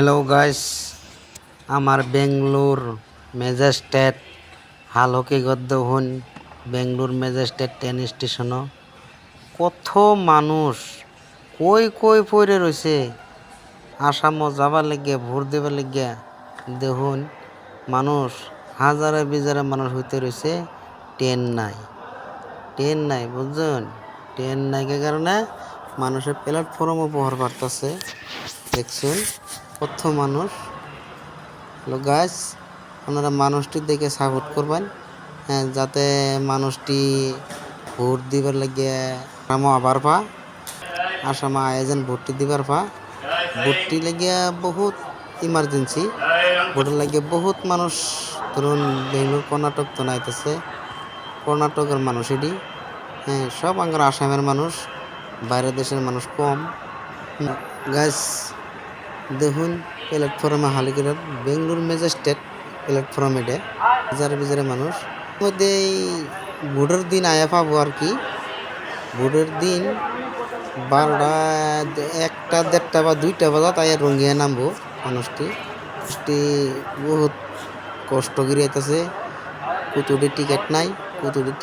Hello guys, আমার বেঙ্গলোর ম্যাজেস্টেট হাল hockey গদ্য হন বেঙ্গলোর ম্যাজেস্টেট ট্রেন স্টেশন কত মানুষ কই কই পড়ে রয়েছে আসামও যাবার লাগিয়া ভোট দেবার লাগিয়া দেখুন মানুষ হাজারে বিজারে মানুষ হইতে রয়েছে। ট্রেন নাই বুঝছেন, ট্রেন নাই কে কারণে মানুষের প্ল্যাটফর্মও বহর বাড়তেছে। দেখছেন কত মানুষ। হ্যালো গাইস, আপনারা মানুষটি দেখে সাপোর্ট করবেন, হ্যাঁ, যাতে মানুষটি ভোট দিবার লাগিয়ে আসামও আবার আসামে আয়োজন ভোটটি দিবার ভোটটি লাগিয়া বহুত ইমার্জেন্সি ভোটের লাগিয়ে বহুত মানুষ ধরুন বেঙ্গলোর কর্ণাটক তো নাইতেছে, কর্ণাটকের মানুষ এটি, হ্যাঁ, সব আঙ্গার আসামের মানুষ, বাইরের দেশের মানুষ কম। গাইস দেখুন প্ল্যাটফর্মে হালিকের বেঙ্গলোর ম্যাজেস্টেট প্ল্যাটফর্ম এটা হাজার বিজারে মানুষ মধ্যে এই ভোটের দিন আয়া পাবো আর কি। ভোটের দিন 12টা 1টা 1:30 বা 2টা বাজাত আয়া রঙ্গিয়া নামবো মানুষটি বহুত কষ্ট করে আইতেছে। কুতুটির টিকিট নাই, কুতুটির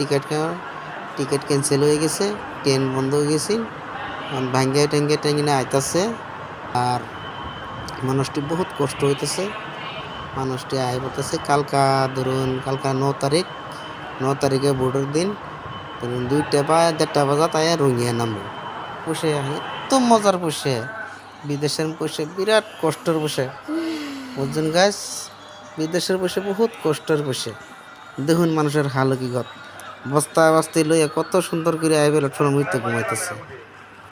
টিকিট ক্যান্সেল হয়ে গেছে, ট্রেন বন্ধ হয়ে গেছে, ভাঙ্গে টেঙ্গে আইতাছে। আর মানুষটি বহুত কষ্ট হইতেছে, মানুষটি আয় পড়তেছে। কালকা ধরুন কালকা 9 তারিখে ভোটের দিন ধরুন 2টা বা 1:30 বাজাত আয়া রঙিয়া নামবো। বসে এত মজার বসে, বিদেশের বসে বিরাট কষ্টর বসে, বুঝছেন গাছ, বিদেশের বসে বহুত কষ্টের বসে। দেখুন মানুষের হাল কি গত বস্তা লইয়া কত সুন্দর করে আইবে প্ল্যাটফর্ম হইতে ঘুমাইতেছে।